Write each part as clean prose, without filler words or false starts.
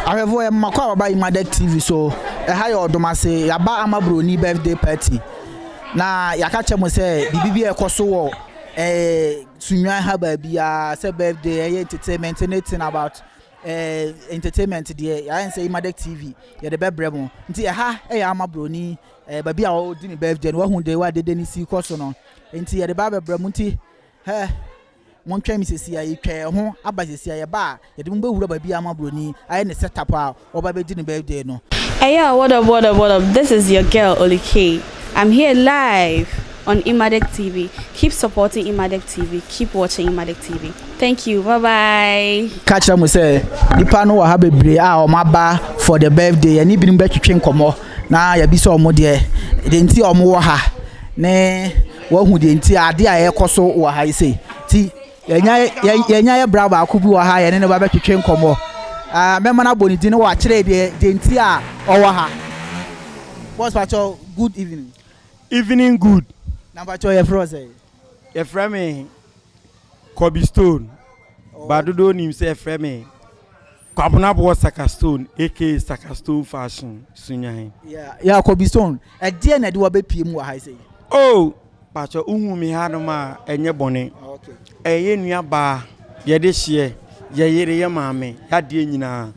I have a Macau by Emadek TV, so a higher domase, a bar ama Broni birthday party. Now, Yakacha must say, BB a Kosovo, Sunya Haba, say birthday, entertainment, anything about entertainment, dear. I say Emadek TV, you're the Bebremo. Until ama Broni, baby, I old birthday, one day, why didn't see Kosono? Until the Baba Bremunti, one time is see I care home, Abba see a bar, you don't go baby ama Broni, I ain't set up or baby didn't birthday no. Hey, yeah, what up? This is your girl, Olike. I'm here live on Emadek TV. Keep supporting Emadek TV. Keep watching Emadek TV. Thank you. Bye-bye. Catch them, we say, the no have a break or my bar for the birthday, and even back to train come on. Now, you be so more dear. Didn't see or more ha. Nay, what who didn't see a dear air coso or I say. See, Yanya Brava could be a high and then back to train come on. Memana Boni didn't watch today, didn't see or ha. What's about your good evening? Evening good. Number 2 frozen. A frame Kobe Stone. Badudo himself frame. Kwabuna was Saka Stone, aka Saka Stone fashion. Sunya. Yeah, Kobe Stone. A dear na do a baby more I say. Oh, but your mi hanoma enye bone. Okay. Eye nua ba ye de hye ye yere ye maame ya de nyina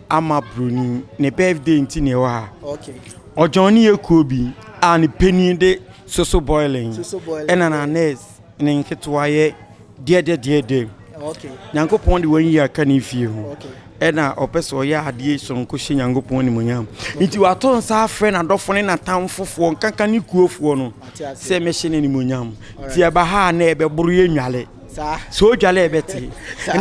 ama Broni ne birthday nti ne wa. Okay. Ojoni ekobi and penny de so boiling. And an nurse in Ketwaye dear. Okay. Yanko Pond 1 year can if you. Okay. And a opeso ya dear son cushion Yango Pony Munyam. Into a ton sa friend and often in a town for one can you cool for no. Say machine in Munyam. Tia Baha neighbor Burian so jale beti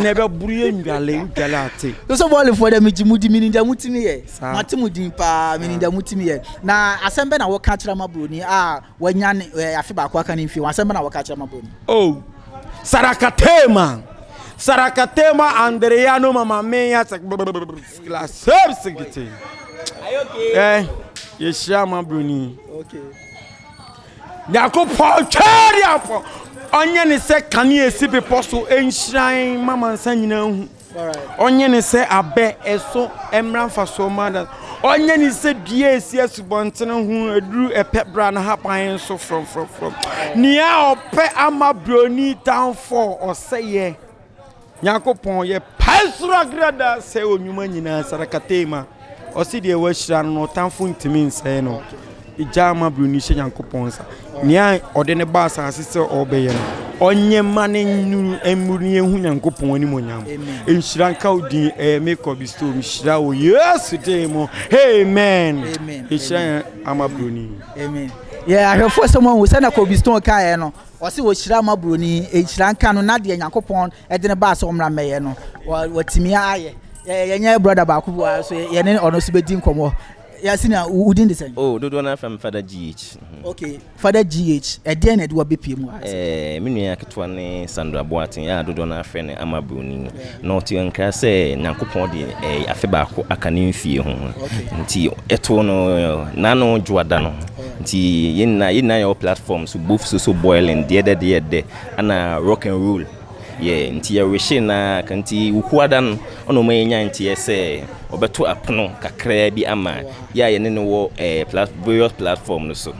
never Burian galati. Those are all for the Mijimudi meaning the Mutimi. Matimudi pa meaning the Mutimi. Now, assemble our catch Broni. When Yan Afiba Quakan if you assemble our catch Broni. Oh, Sarakatema Andreano Mama Mea class secretary. Okay? Yes, Shama Broni. Okay. Yako Paul Cherry. Onion is said, can you see people so enshrine, Mamma and San? Onion is said, I bet a so emran for so mother. Onion is said, yes, one who drew a pet brand happy so from. Near or pet ama Broni down for or say ye. Yakopon ye pasra grada say o nyumanyina sarakatema. Or see the western no tanfun to mean say no. Ijama Broni she Yankoponsa. Nia ordene basa asise obeye onye mane nu emuri ehu Nyankopon ani monyam enhyiranka odin make up store shira wo yes today mo amen ehyiran ama Broni amen yeah I for someone who send a Kobe Stone kai no o se wo shira ama Broni ehyiranka no na de Nyankopon edene basa omra meye no watimi aye yenya brother ba ku so ye ne ono so bedi nkomo. Yes, within the same. Oh, do not from Father GH. Okay, Father GH. A day net will be PM. Miniac Sandra Boatin, ya do not friend Ama Broni. Not you and Casse, Nankopodi, a Febako, a canin fee home. Until Etono, Nano Juadano. Until in your platforms, both so boiling, the other day, and a rock and roll. Yeah, until Rishina, Canti, Ukuadan, on Omania, and say. Obeto apono kakra bi ama ya ye ne wo various platforms so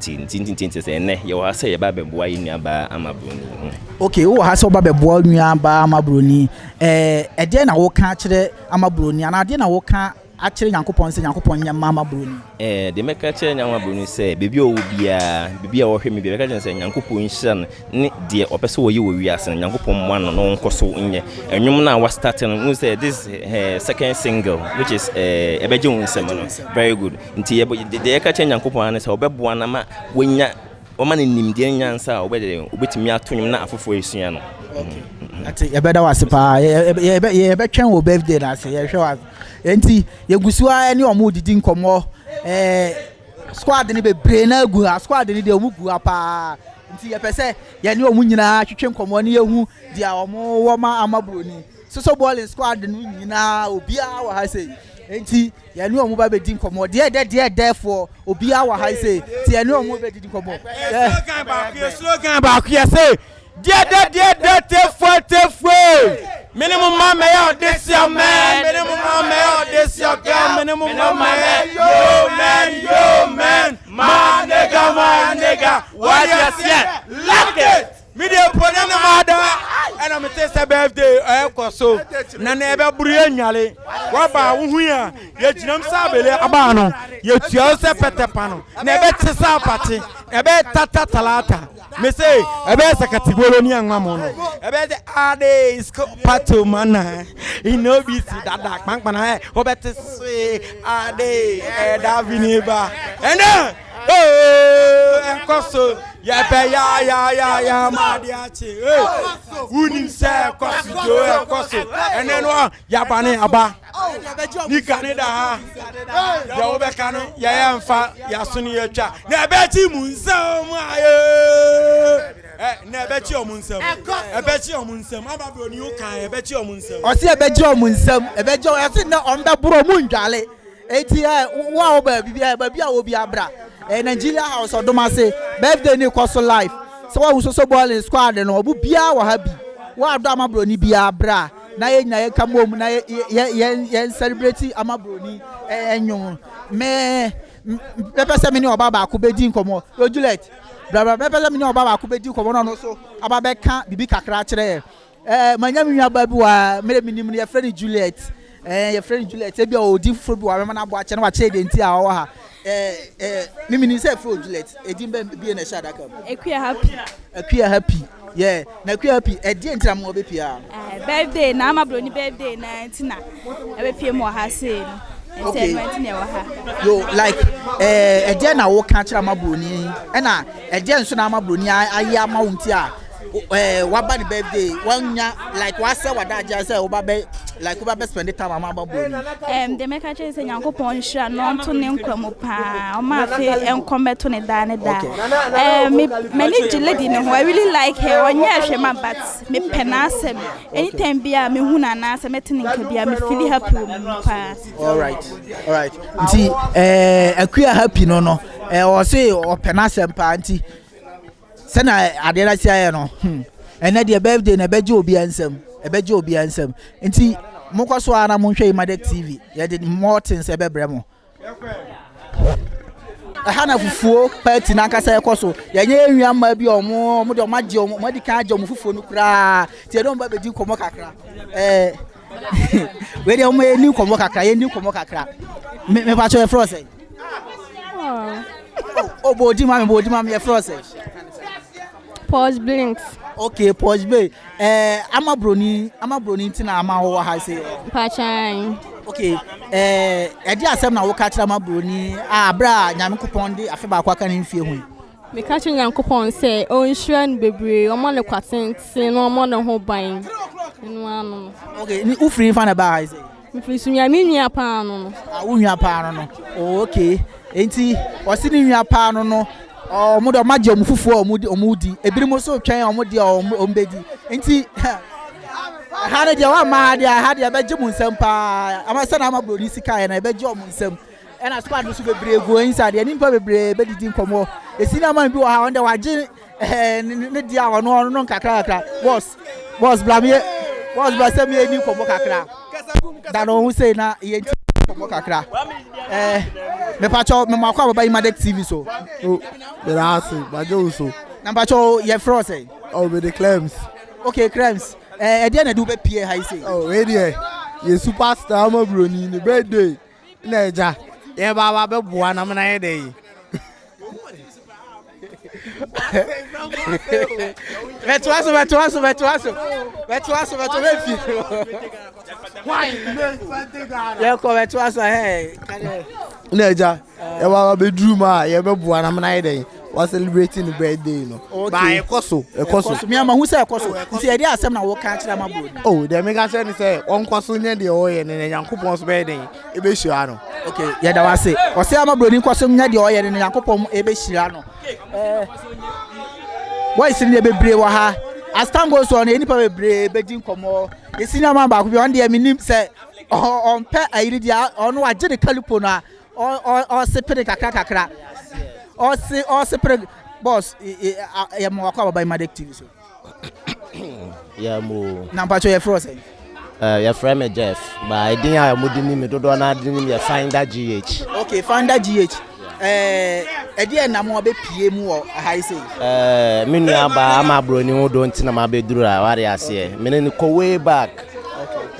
tin say ne ye wa say ba beboa nnua ba ama Broni. Okay, wo ha so ba beboa nnua ba ama Broni e de na wo ka kire ama Broni ana de na wo ka a kire Nyankopon se Nyankopon nya ama Broni. De meka kire nya ama Broni say bebi o bia wo hwe me bia ka say Nyankopon hyiran ne de opese wo ye wo wiase Nyankopon mo ano no nkoso nye enwum na wa start no say this second single which is ebeje unsem no very good nti de ka kire Nyankopon an say obeboa na ma wonya o ma nim de nyansa obetimi atonwum na afofo esua no. Okay. Ati ye beda wase pa ye be twen wo birthday na se ye hwe wa enti ye gusua ani omo didi nkomo squad ni be bre na gu squad ni de omu gu apa nti ye pese ye ni omu nyina twetwe nkomo ni ye hu dia omo wo ma ama Broni so ball squad ni nyina obia wa ha sei enti ye ni omu ba be di nkomo de therefore obia wa ha sei ti ye ni omu be di nkomo slogan ba ku ye say dear, minimum man, this young man, minimum man, ne mo man, yo man, my nigga, what you say? Lock it. Me dey put on the mother, and I'm say say birthday so na na ebe buru enyale wa ba wo hu ya ye jinam sa bele aba no ye tua se petepa no na ebe tisa apate ebe tata talata me say ebe se katigoro ni anwa mo no ebe de ade isko pato mana ino bi si dada kpankpan na obete se ade da viniba ene koso ya pe ya madiachi unim se koso ene no ya bane aba ni kaneda ha ya obeka no ya mfa ya so ni yatwa na ebechi mu nsam ayo na ebechi omunsam aba Broni o kan ebechi omunsam o se ebechi omunsam ebechi o se na on da bro mu ndwale enti wa oba bibia a obi abra Nigeria house odomase birthday ni koso life so wa so ball squad no obu bia wa habi wa ado ama Broni bia bra na ye nya ye kamom na ye celebrate ama Broni enyon me pepese me ni oba ba ko bedi nkomo o Juliet bra pepese me ni oba ba ko bedi nkomo no so aba be ka bibi kakra kire manya mi nwa ba bi wa mere minim ye friend Juliet your friend Juliet e bia odi furu wa me na bo a che na wa che de nti a wo ha mimi ni say for Juliet edimbe bi na sha daka akuya happy yeah na akuya happy edi ntra mo be pia birthday na ama Broni birthday na ntina e be pia mo ha say no entertainment na wa ha yo like edi na wo kan kira ama Broni e na edi nso na ama Broni ayi ama wonti a waba the birthday wanya like wa say wada aja say oba be like oba be spend the time ama Broni de make say Nyankopon hira no nto ne nkwamo pa o ma fe enkometo ne da me manage lady ne ho I really like her onya hwema but me penasem anytime bia me hu na na say metene nka bia me feel happy pa all right nti akuya happy no o say o penasem pa nti sena adera sia no ene de birthday na beje obi ansem nti mokwaso ana monhwe Emadek TV ye de Mortins ebebre mo hana fufuo party na nkasa ekoso ye nya enwia ma bi omo de omagye omo de kan agye omo fufuo no kra ti e don ba bedi komo kakra we de omo eni komo kakra ye ni komo kakra me pa cho e fro say oh bodi ma me e fro say Pause blinks. Okay, pause be. Ama Broni ntina ama ho ha say. Pachan. Okay. Edi asem na wo ka kira ama Broni. Bra nyame kupon de afe ba kwa kan mfie hu. Me ka kira Nyankopon say o nhira no bebre, o mo ne kwatenten no mo ne ho ban. Enu anu. Okay, ni ufri fa na ba ha say. Me fi sunya mi nua pa anu no. Wo nua pa anu no. Okay. Enti o si ni nua pa anu no. Mo do magye omo fufuo omo di ebirimo so twen omo di ombedi nti ha na dia wa ma ha dia beje mu nsem pa ama se na ama Broni sika na beje omo nsem e na squad so bebre go inside ni mpa bebre bedidi nkomo esi na man bi wa ha onde waje ne dia wono no kakra boss blamie boss ba se me ni nkomo kakra da no hu say na ye nkomo kakra me pacho me makwa baba Emadek TV so be ask bajo so na pacho ye fro say be the claims okay claims e dey na do be pie how say we dey ye superstar ama Broni ni birthday na eja ye baba be boa na me na ye dey Vetuaso mefi. Why? Ya ko vetuaso na eja ye baba be drum ma ye be boa na me na ye dey we celebrating the birthday no ba ekoso me ama hu say ekoso nti e dey asem na wo ka kira ma Broni de me ka say ni say onkoso nye de o ye ne Nyankopon so birthday e be hira no okay ye da wase o say ama Broni nkoso nye de o ye ne Nyankopon e be hira no boy sin de bebre wa ha as time goes on any pa bebre be din komo e senior man ba ko bi on de minim say on pe ayiri dia on wa je de kalipo na o sepere kakra o sepere boss ya mo akwa baba Emadek TV so ya mo na mpacho ye fro say Your friend Jeff, but I didn't have Mudini, Dodona, didn't find that GH. Okay, find that GH. Again, I'm more PM or I say. Miniaba, I'm a Broni, don't think I'm a bedroom. What I say, meaning go way back.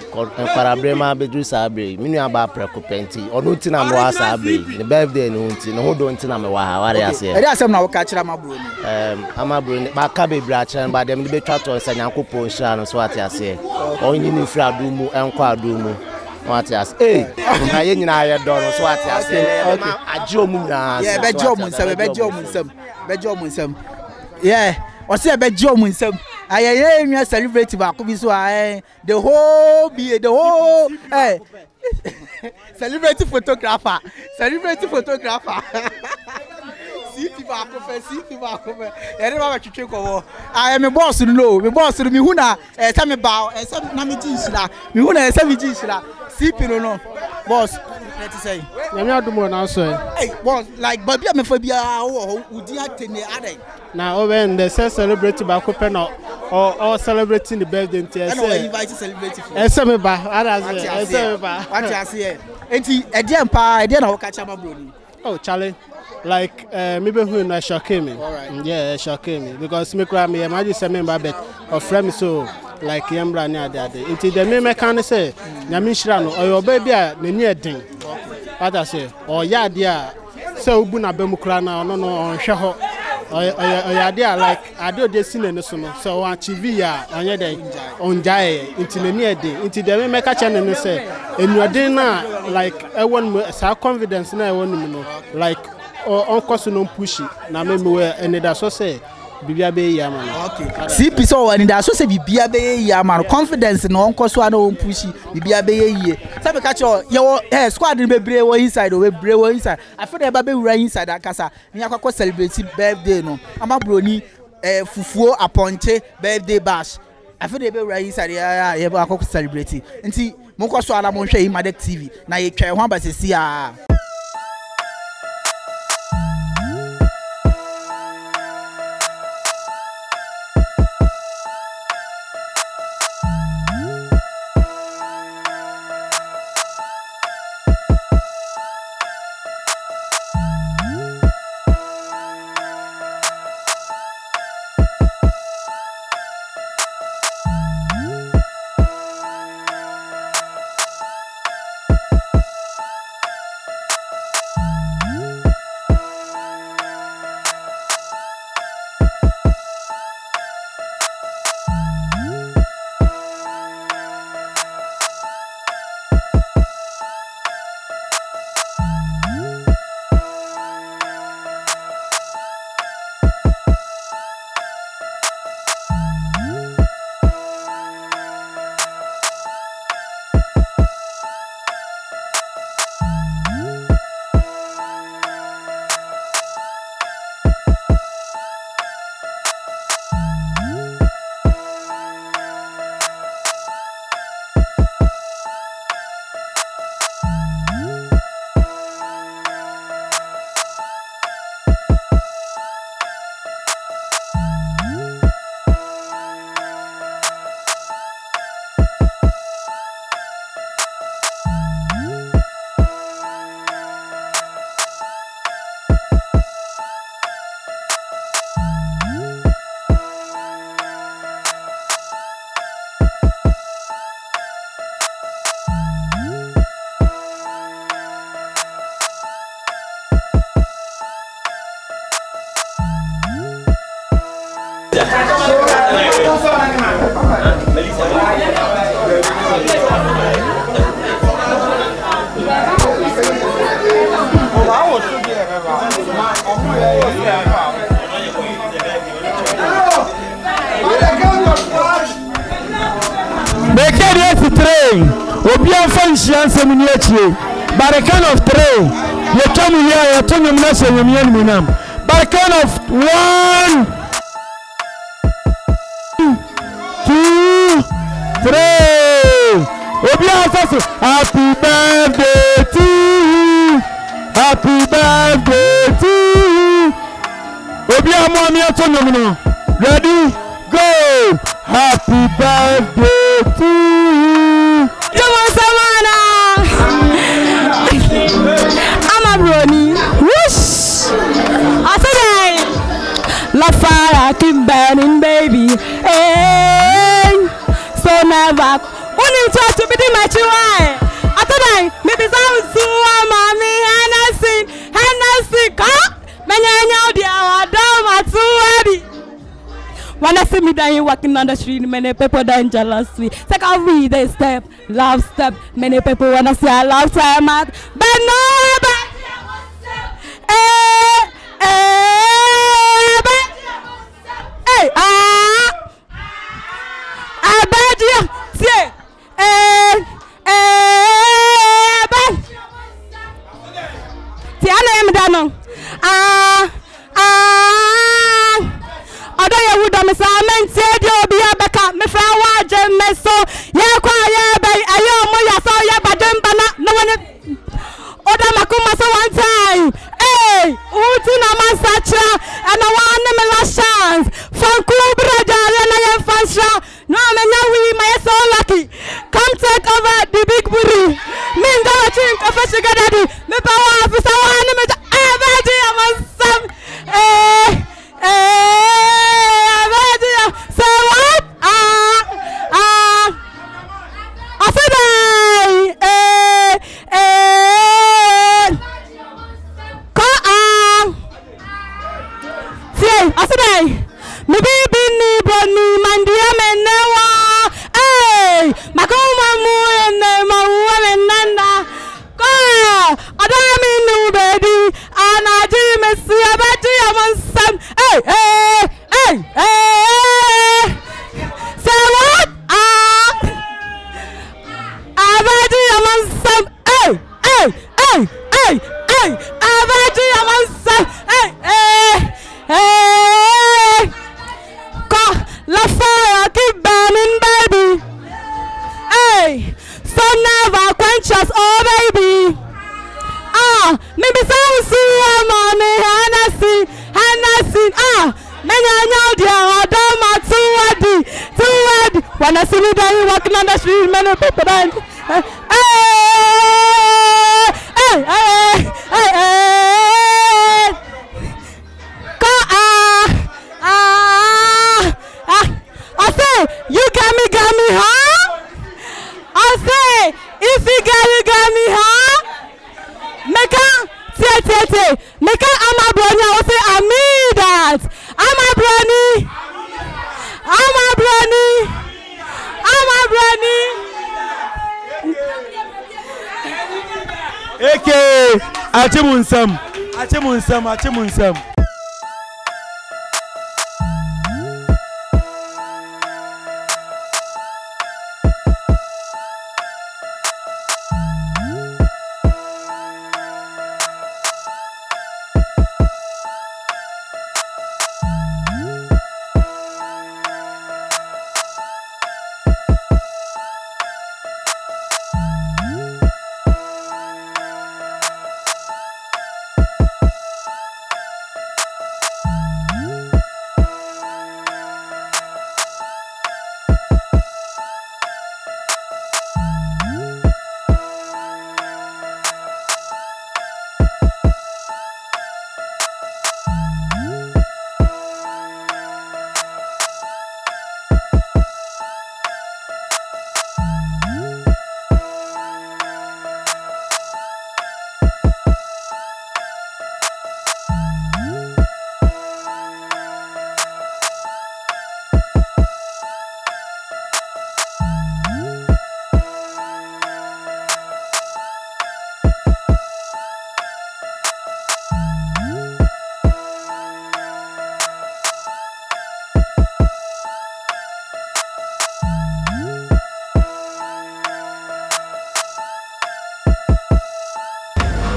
Parabrema bedru sabre miniaba prekopenti ono tina mo asabre the birthday no nti no do ntina me wa ha ware ase e dey asem na wo ka kira mabroni amabroni ba ka be bra kira ba dem be twa to se nyankopon hira no so ate ase onyi ni fira do mu enko ado mu ate ase na ye nyina ye do no so ate ase aje omu na yeah be je omu nsem yeah o se be je omu nsem ayeye nwa celebrate ba ko bi so the whole celebrity photographer CP ba ko fe ere ba twetwe ko wo me boss no me hu na se me ba se na me ji nsira me hu na se me ji nsira CP no boss let us say nyame adumo na so hey boss like but bia me fa bia wo udi atene adai na when they say celebrate ba ko pe no or celebrating the birthday nti say invite celebrate ese me ba ese me ba what you say enti e na wo ka chama broni oh challenge like maybe who na shock me yeah shock me because me cry me imagine say me ba bet of friend so like yambra ni ade enti the me can say nyame hira no oyo baby a nani edin what I say or ya ade a say obu na bemu kra na no onhwe ho ade a like ade ode sinene so no so on TV ya onye den onjae enti nani edin enti the me ka chane no say enuaden na like e won sa confidence na e won me no like on koso no push na me we enida so say bibia be ya man okay CP so wani da so say bibia be ya man confidence no on koso na on push bibia be ye sabe ka cho ye squad be bre wo inside we bre wo inside after e ba be wura inside akasa ni akwa celebrate birthday no ama broni fufuo aponche birthday bash after e be wura inside ya ye ba akwa celebrate nti mo koso ala mo hwe Emadek TV na ye twa ho abasesi a Obian function seminary, but a kind of tray. You come here, you turn your message, you mean, but a kind of 1, 2, 3. Obian says, happy birthday to you, happy birthday to you. Obian mommy, I turn your ready, go, happy birthday to you. machiwa atodai me be suwa mami Hennessy ka menya dia wadama tuwadi. Wanna see me dying walking on the street, many people dying jealously. Take a read a step, love step. Many people wanna see a love time at, but no, Wanna see me dying walking on the street, many people dying. I say, you got me, huh? I say, if you got me, huh? Make I'm a Broni. I say, I mean that. I'm a Broni. Eke, achemunsam.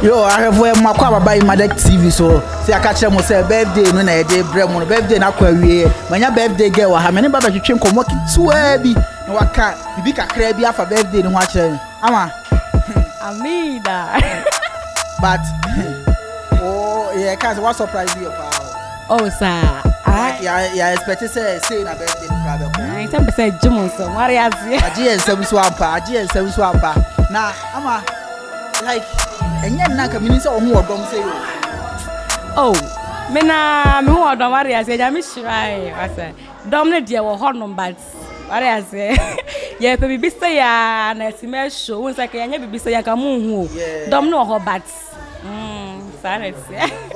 Yo, I have where my car by Emadek TV, so say I catch them say birthday, no na day bremo birthday na kwa wie. Manya birthday girl ha me ne baba twetwe nkom work too heavy. No waka bibi kakra bi afa birthday no ho akere. Ama Amida. But oh, yeah, cause what surprise you pa. Oh, sir. I expect say na birthday no problem. I tell say Jimonso, Mariazi. Aji ensem so ampa. Na ama like enye na ka mini say ohu odom say yo. Oh, me hu odom Mariazi, ja me shirai, asa. Dom ne dia wo honom but Mariazi. Yeah, baby say ya na esime show. Won say ka nya baby say ya ka mu hu. Dom no ho bat.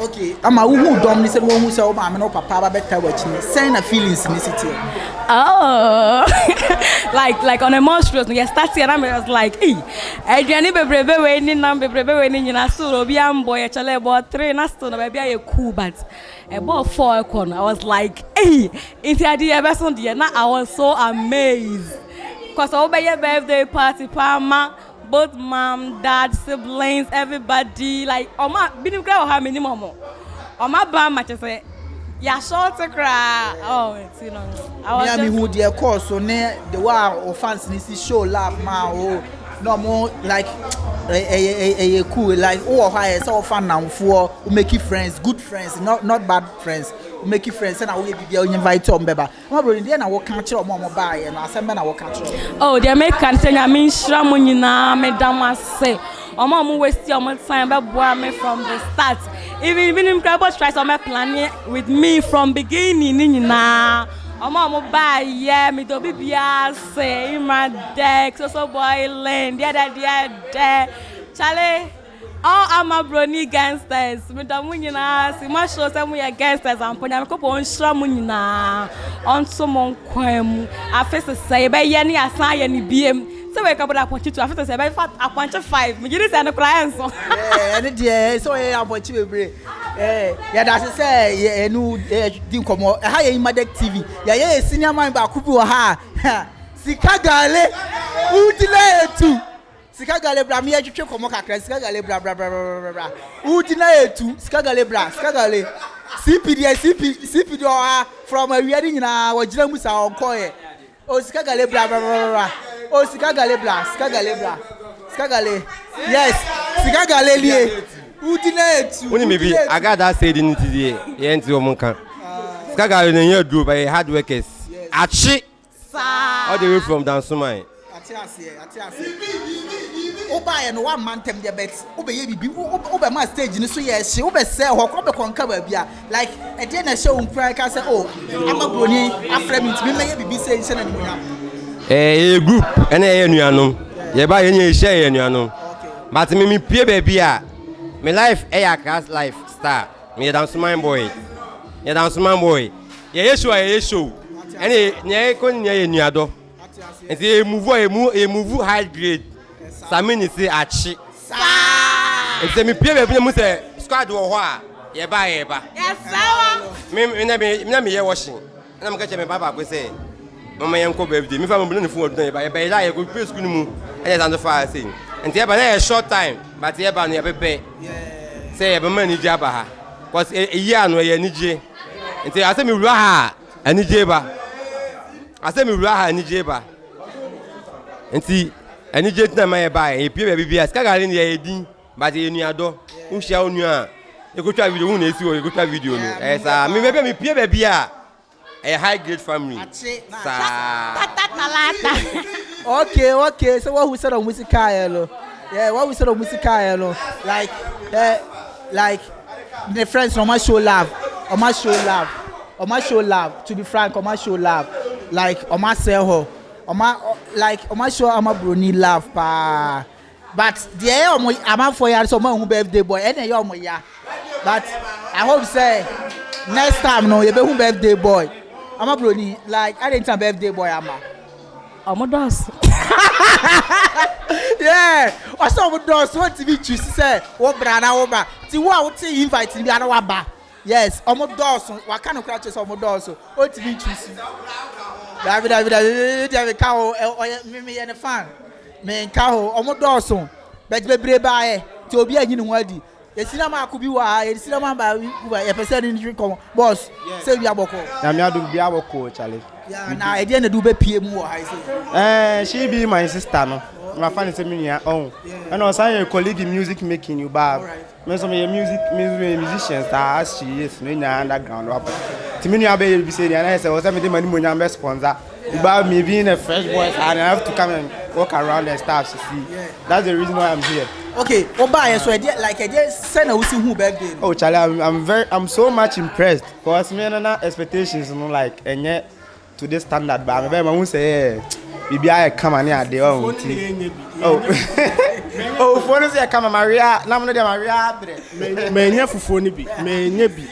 Okay, ama who dom ni say won hu say o ma me no papa ba beta wachi ni. Say na feelings ni city. Oh. like on emotions. Yeah, start here I was like, "Eh, Adriani bebrebe we ni nam bebrebe we ni nyina so obi am boy e chale about 3 na so na baby aye cool but about 4 kon I was like, "Eh, into the person there na I was so amazed." Cause over your birthday party Palma both mom, dad, siblings, everybody like oma binim kra o ha many momo. Oma ba ma say ya short to cry. Oh, it's you know. I was just who the course so ne the wow fans ni show love ma oh no more like a cool like oh how so fan now for make friends, good friends, not bad friends. Make friends and I will be invite to mbeba. My brother dey na wo kan kire omo ba ye no asem na wo kan kire. Oh, they make kan say na me nhira mo nyina me damase. Omo waste your time be boa me from the start. Even incredible try some planning with me from beginning ni nyina. Omo ba ye me do bibia say Emadek so boy land there Charlie. Oh, I'm a Broni gangsters. Me da munyina, si ma show say we gangsters and ponya me ko pon shra munyina. On so mon kwam. Afese say be ye ni asan ye ni biem. So we ka boda ponchi to afese say be fat aponchi 5. Me giri say no client so. Any there so ye aponchi bebre. Ya da say ye enu din komo. Ha ye Emadek TV. Ya ye senior man ba ku bi wo ha. Sika gale. Udile etu. Sika gale bra me atwetwe komo kakra sika gale bra udina etu sika gale bra sika gale CPD from a wedding nyina wajira musa onkoye o sika gale bra o sika gale bra yes sika gale lie udina etu woni me bi agada said in today ye enti o monka sika gale na ye do by hard workers achi all the way from Dansumai ati ase oba ye no one man tem de bet obeye bibi oba ma stage ni so ye hye oba say ho ko be konka ba bia like e dey na hye on kra ka say oh ama Broni afremit me meye bibi say hye na ni munya group ene ye nuanom ye ba ye nye hye ye nuanom but me pie ba bia me life e ya class life star me Dansumai boy ye show ene nye ko nye ye nuado enti move high grade Samini say achi. Enti me pie be mu say squad wo ho a ye ba. Yes sir. Me na me ye washing. Na me ka che me baba go say mama yen ko birthday. Me fa me no phone do ye ba la ye go pay school mu. E dey stand for say. Enti ye ba na short time but ye ba no ye pepe. Say ye be man ni aba ha. Cause e year no ye ni je. Enti ase me wura ha ani je ba. Enti any jet na my buy e pie baby as kagale ni e din but e nuado unhia onua e go twa video hu na esi o e go twa video no sa me bebe me pie baby a high grade family sa okay so what we said on musical hello yeah what we said on musical hello like the friends on my show love to be frank on my show love like on my sell Oma show ama Broni love pa but there ama for ya so my birthday boy ene ya omo ya but I hope say next time no you be birthday boy ama Broni like I didn't birthday boy ama omo dos yeah o so omo dos what TV choose say wo bra ti wo ti invite bi ana wa ba yes omo dos wa kan kra choose omo dos o TV choose David Kao me and a fan. Me Kao, Omodoson, but bebre by to be a adi. The cinema could be why the cinema by a percent in drink boss. Say we are Boko. Yamiadu be our coach, Charlie. Yeah, now I didn't do PM. I say. She be my sister, no. My fan is a mini own. And I was a colleague in music making you bad. Most of my musicians are as she is in the underground rapper. Timini Abbey be saying, and I said, was everything my money sponsor. About me being a fresh boy, and I have to come and walk around and stuff to see. That's the reason why I'm here. Okay, Oba, so I did like I just send a who birthday. Oh, Charlie, I'm so much impressed because me and expectations, like, and yet to this standard, but I won't say, bibi aye kama ne ade o nti oh phone say kama Maria na mo de Maria bre menye fufuo ni bi menye bi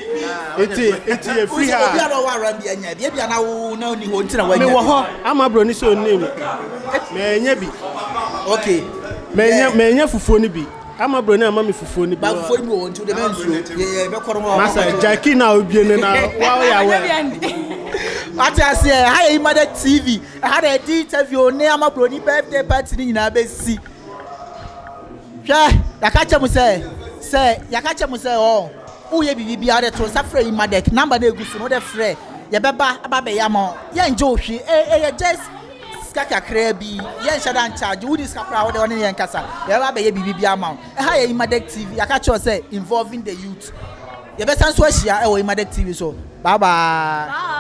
eti e free ha obi ado wa ran bi anya bi na wo na ni ho nti na wa nya me wo ho ama Broni so name menye bi okay menye fufuo ni bi ama Broni ama me fufuo ni bi ba fufuo ni wo nti de mensuo ye be koro mo masa Jackie na obie na wa ya we Ati ase ha Emadek TV ha de interview ne ama Broni birthday party ni nyina be si hwe yakache mu se yakache mu se oh uye bibi ade to safre Emadek number na egusu no de frɛ ye beba aba be yamo ye nje ohwe ye just skaka krabi ye nshada charge wudi skakra wo de one ye nkasa ye ba be ye bibi ama ha Emadek TV yakache se involving the youth ye be san so ahia e wo Emadek TV so bye bye